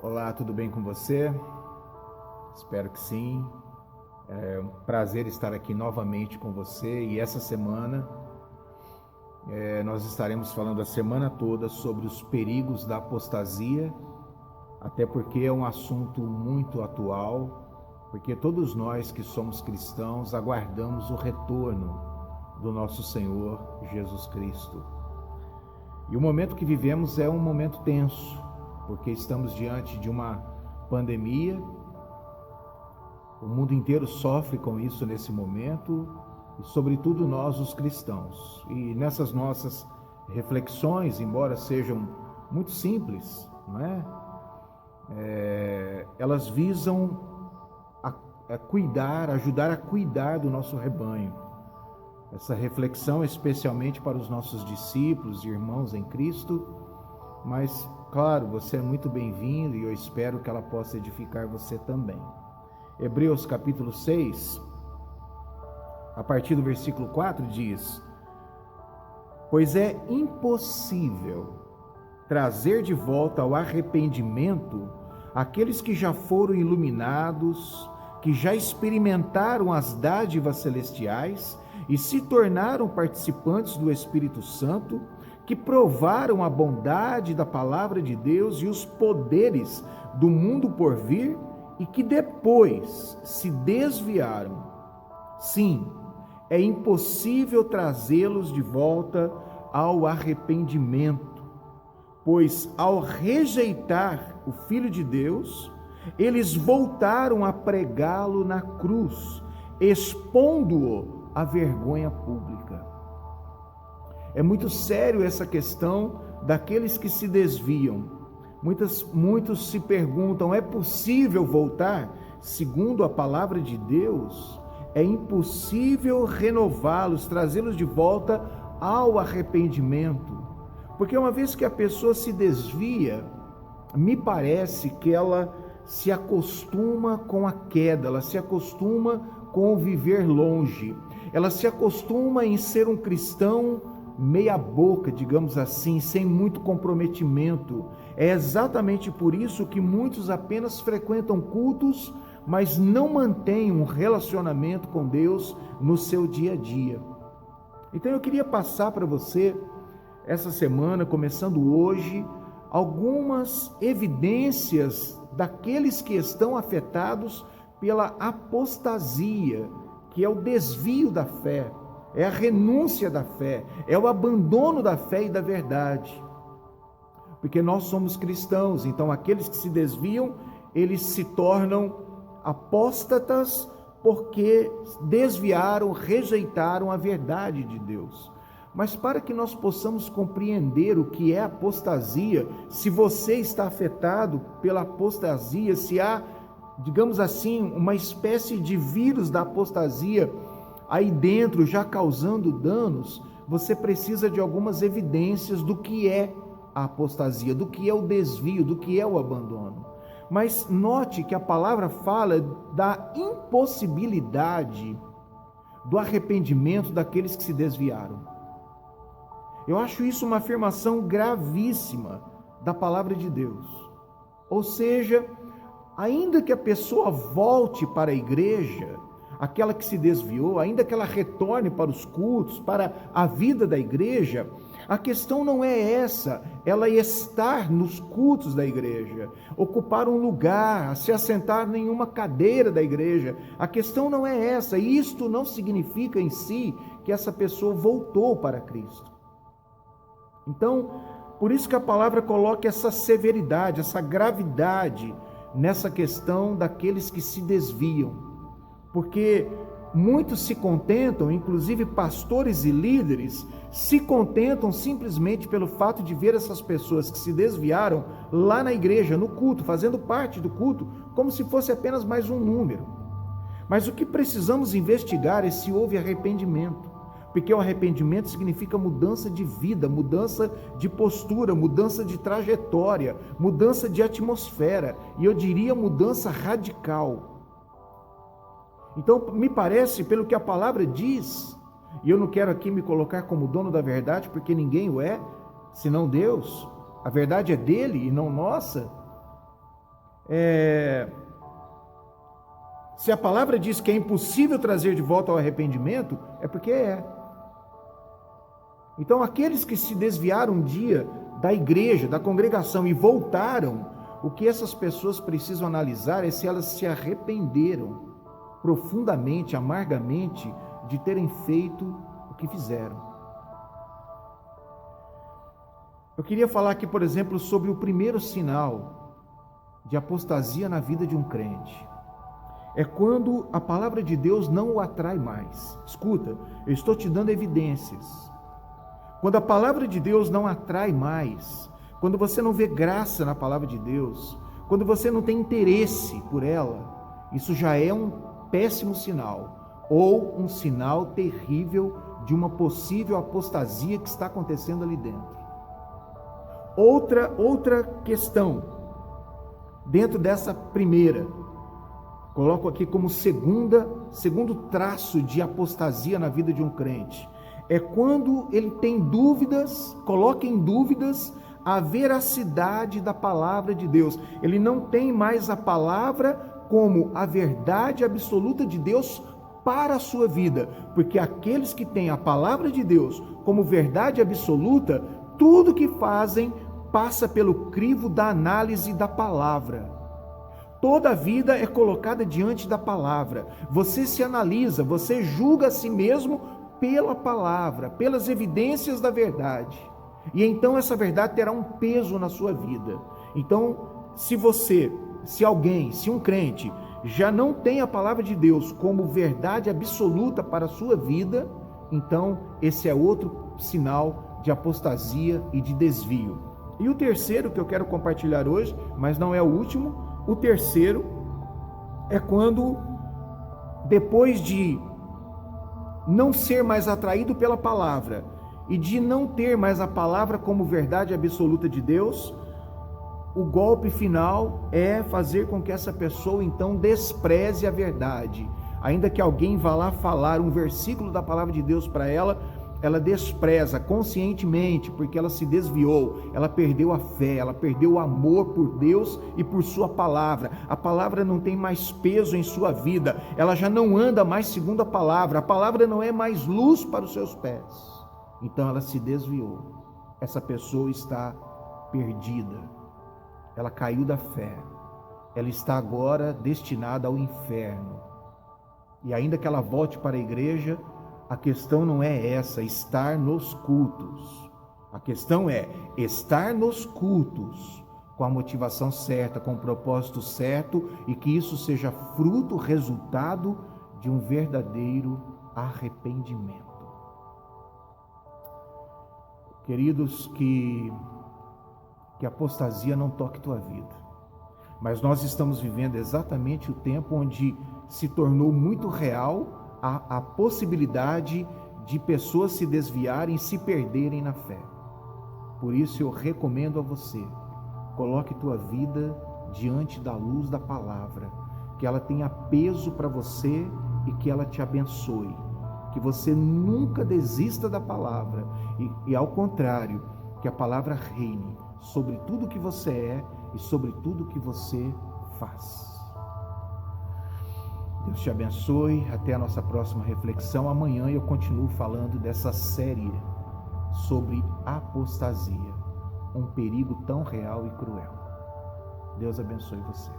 Olá, tudo bem com você? Espero que sim. É um prazer estar aqui novamente com você e essa semana nós estaremos falando a semana toda sobre os perigos da apostasia, até porque é um assunto muito atual, porque todos nós que somos cristãos aguardamos o retorno do nosso Senhor Jesus Cristo. E o momento que vivemos é um momento tenso, porque estamos diante de uma pandemia. O mundo inteiro sofre com isso nesse momento, e sobretudo nós, os cristãos. E nessas nossas reflexões, embora sejam muito simples, não é? Elas visam ajudar a cuidar do nosso rebanho. Essa reflexão é especialmente para os nossos discípulos e irmãos em Cristo, mas, claro, você é muito bem-vindo e eu espero que ela possa edificar você também. Hebreus capítulo 6, a partir do versículo 4 diz: Pois é impossível trazer de volta ao arrependimento aqueles que já foram iluminados, que já experimentaram as dádivas celestiais e se tornaram participantes do Espírito Santo, que provaram a bondade da palavra de Deus e os poderes do mundo por vir, e que depois se desviaram. Sim, é impossível trazê-los de volta ao arrependimento, pois ao rejeitar o Filho de Deus, eles voltaram a pregá-lo na cruz, expondo-o à vergonha pública. É muito sério essa questão daqueles que se desviam. Muitos se perguntam, é possível voltar? Segundo a palavra de Deus, é impossível renová-los, trazê-los de volta ao arrependimento. Porque uma vez que a pessoa se desvia, me parece que ela se acostuma com a queda, ela se acostuma com o viver longe, ela se acostuma em ser um cristão meia boca, digamos assim, sem muito comprometimento. É exatamente por isso que muitos apenas frequentam cultos, mas não mantêm um relacionamento com Deus no seu dia a dia. Então eu queria passar para você, essa semana, começando hoje, algumas evidências daqueles que estão afetados pela apostasia, que é o desvio da fé, é a renúncia da fé, é o abandono da fé e da verdade. Porque nós somos cristãos, então aqueles que se desviam, eles se tornam apóstatas porque desviaram, rejeitaram a verdade de Deus. Mas para que nós possamos compreender o que é apostasia, se você está afetado pela apostasia, se há, digamos assim, uma espécie de vírus da apostasia aí dentro já causando danos, você precisa de algumas evidências do que é a apostasia, do que é o desvio, do que é o abandono. Mas note que a palavra fala da impossibilidade do arrependimento daqueles que se desviaram. Eu acho isso uma afirmação gravíssima da palavra de Deus. Ou seja, ainda que a pessoa volte para a igreja, aquela que se desviou, ainda que ela retorne para os cultos, para a vida da igreja, a questão não é essa, ela estar nos cultos da igreja, ocupar um lugar, se assentar em uma cadeira da igreja. A questão não é essa, e isto não significa em si que essa pessoa voltou para Cristo. Então, por isso que a palavra coloca essa severidade, essa gravidade nessa questão daqueles que se desviam. Porque muitos se contentam, inclusive pastores e líderes, se contentam simplesmente pelo fato de ver essas pessoas que se desviaram lá na igreja, no culto, fazendo parte do culto, como se fosse apenas mais um número. Mas o que precisamos investigar é se houve arrependimento, porque o arrependimento significa mudança de vida, mudança de postura, mudança de trajetória, mudança de atmosfera, e eu diria mudança radical. Então, me parece, pelo que a palavra diz, e eu não quero aqui me colocar como dono da verdade, porque ninguém o é, senão Deus. A verdade é dele e não nossa. Se a palavra diz que é impossível trazer de volta ao arrependimento, é porque é. Então, aqueles que se desviaram um dia da igreja, da congregação e voltaram, o que essas pessoas precisam analisar é se elas se arrependeram profundamente, amargamente, de terem feito o que fizeram. Eu queria falar aqui, por exemplo, sobre o primeiro sinal de apostasia na vida de um crente. É quando a palavra de Deus não o atrai mais. Escuta, eu estou te dando evidências. Quando a palavra de Deus não atrai mais, quando você não vê graça na palavra de Deus, quando você não tem interesse por ela, isso já é um péssimo sinal, ou um sinal terrível de uma possível apostasia que está acontecendo ali dentro. Outra questão, dentro dessa primeira, coloco aqui como segundo traço de apostasia na vida de um crente, é quando ele tem dúvidas, coloca em dúvidas a veracidade da palavra de Deus. Ele não tem mais a palavra como a verdade absoluta de Deus para a sua vida, porque aqueles que têm a palavra de Deus como verdade absoluta, tudo que fazem passa pelo crivo da análise da palavra. Toda a vida é colocada diante da palavra. Você se analisa, você julga a si mesmo pela palavra, pelas evidências da verdade. E então essa verdade terá um peso na sua vida. Então, se um crente já não tem a palavra de Deus como verdade absoluta para a sua vida, então esse é outro sinal de apostasia e de desvio. E o terceiro que eu quero compartilhar hoje, mas não é o último, o terceiro é quando, depois de não ser mais atraído pela palavra e de não ter mais a palavra como verdade absoluta de Deus, o golpe final é fazer com que essa pessoa então despreze a verdade. Ainda que alguém vá lá falar um versículo da palavra de Deus para ela, ela despreza conscientemente, porque ela se desviou, ela perdeu a fé, ela perdeu o amor por Deus e por sua palavra. A palavra não tem mais peso em sua vida, ela já não anda mais segundo a palavra não é mais luz para os seus pés. Então ela se desviou. Essa pessoa está perdida, ela caiu da fé, ela está agora destinada ao inferno. E ainda que ela volte para a igreja, a questão não é essa, estar nos cultos. A questão é estar nos cultos com a motivação certa, com o propósito certo, e que isso seja fruto, resultado de um verdadeiro arrependimento. Queridos, que a apostasia não toque tua vida. Mas nós estamos vivendo exatamente o tempo onde se tornou muito real a possibilidade de pessoas se desviarem, se perderem na fé. Por isso eu recomendo a você, coloque tua vida diante da luz da palavra, que ela tenha peso para você e que ela te abençoe, que você nunca desista da palavra e ao contrário, que a palavra reine sobre tudo que você é e sobre tudo que você faz. Deus te abençoe, até a nossa próxima reflexão. Amanhã eu continuo falando dessa série sobre apostasia, um perigo tão real e cruel. Deus abençoe você.